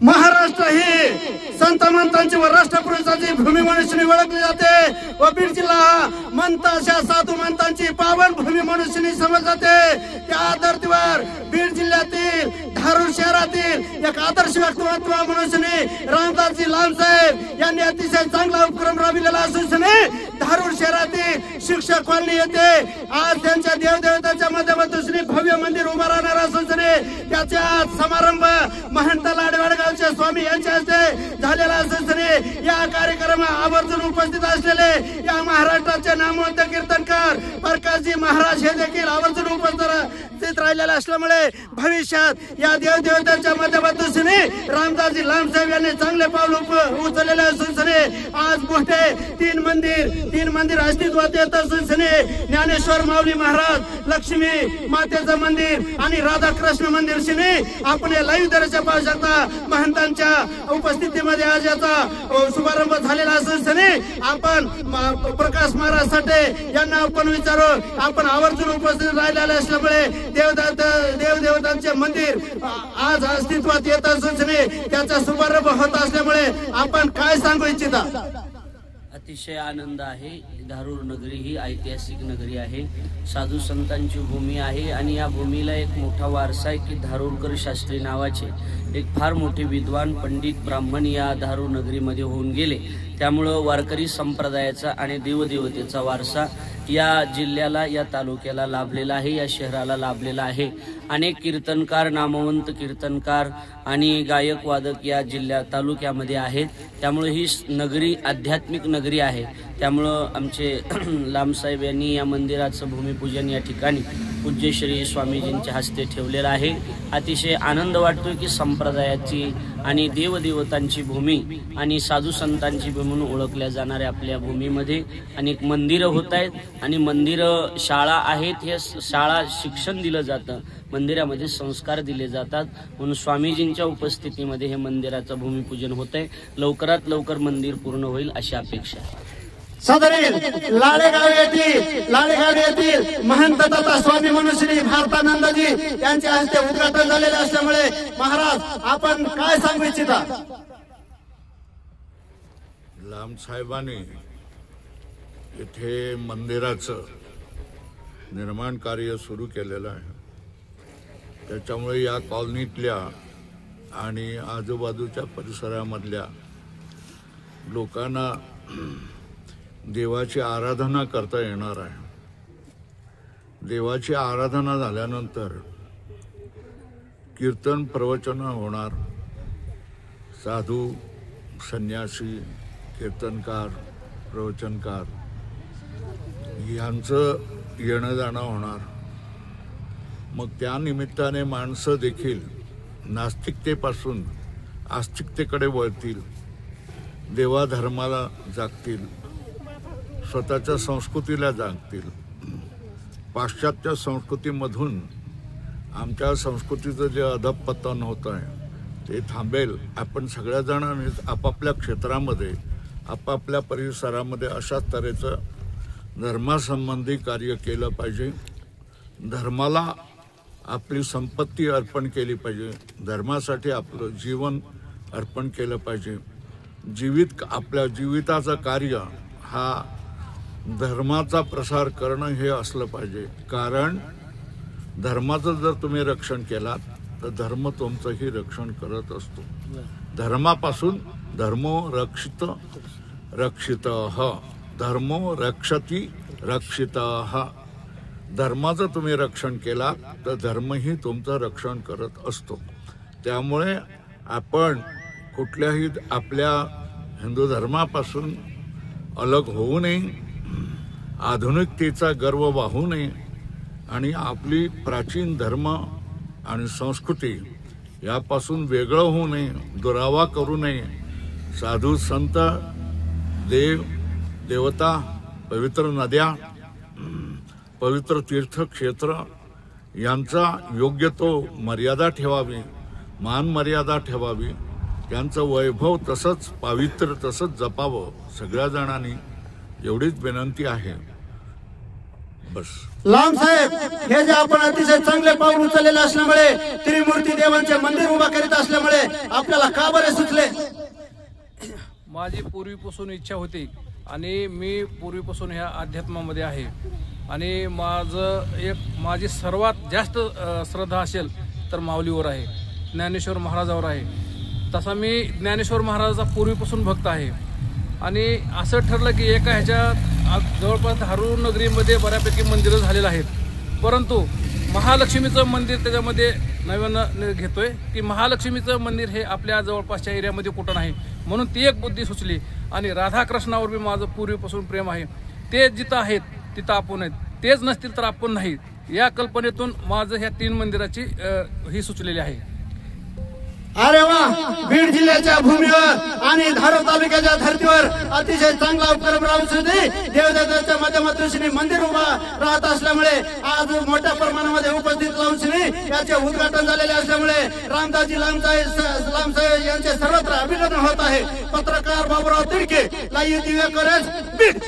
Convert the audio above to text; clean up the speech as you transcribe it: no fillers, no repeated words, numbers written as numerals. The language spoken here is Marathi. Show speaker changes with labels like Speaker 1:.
Speaker 1: महाराष्ट्र ही संत मंतांची व राष्ट्रपुरुषांची भूमी म्हणून ओळखली जाते व बीड जिल्हा मंताशा साधू मंतांची पावन भूमी म्हणून समजली जाते। त्या धर्तीवर बीड जिल्ह्यातील धारूर शहरातील एक आदर्श व्यक्तिमत्व म्हणून रामदासजी लांब साहेब यांनी अतिशय चांगला उपक्रम राबविलेला असून धारूर शहरातील शिक्षक कॉलनी येथे आज त्यांच्या देवदेवतांच्या माध्यमातून भव्य मंदिर उभा राहणार असून त्याचा समारंभ महंत लाडवाडगावचे स्वामी यांच्या हस्ते झालेला असून या कार्यक्रमात आवर्जून उपस्थित असलेले या महाराष्ट्राचे नामवंत कीर्तनकार प्रकाशजी महाराज हे देखील आवर्जून उपस्थित राहिलेले असल्यामुळे भविष्यात या देवदेवतांच्या माध्यमातून रामदासजी लांब साहेब यांनी चांगले पाऊल उचललेले असून आज मोठे तीन मंदिर अस्तित्वात येत असून ज्ञानेश्वर माऊली महाराज लक्ष्मी मातेचं मंदिर आणि राधाकृष्ण मंदिर आपण लाईव्ह दर्शन पाहू शकता। महंतांच्या उपस्थितीमध्ये आज याचा शुभारंभ झालेला असून आपण प्रकाश महाराज साठे यांना आपण विचारू आपण आवर्जून उपस्थित राहिलेले असल्यामुळे देवदेवतांचे मंदिर आज अस्तित्वात येत असून त्याचा शुभारंभ होत असल्यामुळे आपण काय सांगू इच्छिता?
Speaker 2: अतिशय आनंद आहे। धारूर नगरी ही ऐतिहासिक नगरी आहे, साधू संतांची भूमी आहे आणि या भूमीला एक मोठा वारसा आहे की धारूरकर शास्त्री नावाचे एक फार मोठे विद्वान पंडित ब्राह्मण या धारूर नगरीमध्ये होऊन गेले। त्यामुळं वारकरी संप्रदायाचा आणि देवदेवतेचा वारसा या जिल्ह्याला या तालुक्याला लाभलेला आहे, या शहराला लाभलेला आहे। अनेक कीर्तनकार नामवंत कीर्तनकार आणि गायक वादक या जिल्ह्या तालुक्यामध्ये आहेत। त्यामुळे ही नगरी आध्यात्मिक नगरी आहे। त्यामुळं आमचे लांबसाहेब यांनी या मंदिराचं भूमिपूजन या ठिकाणी पूज्य श्री स्वामीजींच्या हस्ते ठेवलेलं आहे। अतिशय आनंद वाटतोय की संप्रदायाची आणि देवदेवतांची भूमी आणि साधू संतांची भूमी म्हणून ओळखल्या जाणाऱ्या आपल्या भूमीमध्ये अनेक मंदिरं होत आहेत आणि मंदिरं शाळा आहेत। हे शाळा शिक्षण दिलं जातं, मंदिरामध्ये संस्कार दिले जातात म्हणून स्वामीजींच्या उपस्थितीमध्ये हे मंदिराचं भूमिपूजन होतंय। लवकरात लवकर मंदिर पूर्ण होईल अशी अपेक्षा आहे।
Speaker 1: सदरील लाडेगाव येथील महंत तथा स्वामी म्हणून श्री भारतानंदजी यांच्या हस्ते उद्घाटन झालेले असल्यामुळे महाराज आपण काय सांगू इच्छिता?
Speaker 3: लांब साहेबांनी इथे मंदिराचं निर्माण कार्य सुरू केलेलं आहे। त्याच्यामुळे या कॉलनीतल्या आणि आजूबाजूच्या परिसरामधल्या लोकांना देवाची आराधना करता येणार आहे। देवाची आराधना झाल्यानंतर कीर्तन प्रवचन होणार, साधू संन्यासी कीर्तनकार प्रवचनकार यांचं येणं जाणं होणार। मग त्या निमित्ताने माणसं देखील नास्तिकतेपासून आस्तिकतेकडे वळतील, देवाधर्माला जागतील, स्वतःच्या संस्कृतीला जागतील। पाश्चात्य संस्कृतीमधून आमच्या संस्कृतीचं जे अधःपतन होत आहे ते थांबेल। आपण सगळ्या जणांनी आपापल्या क्षेत्रामध्ये आपापल्या परिसरामध्ये अशाच तऱ्हेचं धर्मासंबंधी कार्य केलं पाहिजे। धर्माला आपली संपत्ती अर्पण केली पाहिजे, धर्मासाठी आपलं जीवन अर्पण केलं पाहिजे। आपल्या जीविताचं कार्य हा धर्माचा प्रसार करणं हे असलं पाहिजे। कारण धर्माचं जर तुम्ही रक्षण केलात तर धर्म तुमचंही रक्षण करत असतो। धर्मापासून धर्मो रक्षितः धर्मो रक्षति रक्षितः। धर्माचं तुम्ही रक्षण केलात तर धर्मही तुमचं रक्षण करत असतो। त्यामुळे आपण कुठल्याही आपल्या हिंदू धर्मापासून अलग होऊ नये, आधुनिकतेचा गर्व वाहू नये आणि आपली प्राचीन धर्म आणि संस्कृती यापासून वेगळं होऊ नये, दुरावा करू नये। साधू संत देव देवता पवित्र नद्या पवित्र तीर्थक्षेत्र यांचा योग्य तो मर्यादा ठेवावी, मान मर्यादा ठेवावी, त्यांचं वैभव तसंच पावित्र्य तसंच जपावं सगळ्या जणांनी एवढीच विनंती आहे। बस.
Speaker 1: लांब साहेब, हे जे आपण अतिशय चांगले पाऊल उचललेले असल्यामुळे, त्रिमूर्ती देवांचे मंदिर उभा करीत असल्यामुळे आपल्याला का बरे सुचले?
Speaker 4: माझी पूर्वीपासून इच्छा होती आणि मी पूर्वीपासून ह्या अध्यात्मामध्ये आहे आणि माझी सर्वात जास्त श्रद्धा असेल तर माऊलीवर आहे, ज्ञानेश्वर महाराजावर आहे. तसा मी ज्ञानेश्वर महाराजाचा पूर्वीपासून भक्त आहे आणि असं ठरलं की एका ह्याच्यात जवळपास धारूर नगरीमध्ये बऱ्यापैकी मंदिरं झालेलं आहेत, परंतु महालक्ष्मीचं मंदिर त्याच्यामध्ये नव्यानं घेतोय की महालक्ष्मीचं मंदिर हे आपल्या जवळपासच्या एरियामध्ये कुठं नाही, म्हणून ती एक बुद्धी सुचली. आणि राधाकृष्णावर बी माझं पूर्वीपासून प्रेम आहे. ते जिथं आहेत तिथं आपण आहेत, तेच नसतील तर आपण नाही. या कल्पनेतून माझं ह्या 3 मंदिराची ही सुचलेली आहे.
Speaker 1: अरे वा, बीड जिल्ह्याच्या भूमीवर आणि धारूर तालुक्याच्या धर्तीवर अतिशय चांगला उपक्रम राहून देवदत्ताच्या माध्यमातून मंदिर उभा राहत असल्यामुळे आज मोठ्या प्रमाणामध्ये उपस्थित लावून याचे उद्घाटन झालेले असल्यामुळे रामदासजी लांबसाहेब यांचे सर्वत्र अभिनंदन होत आहे. पत्रकार बाबूराव तिडके, लाईव्ह दिव्याकरच बीड.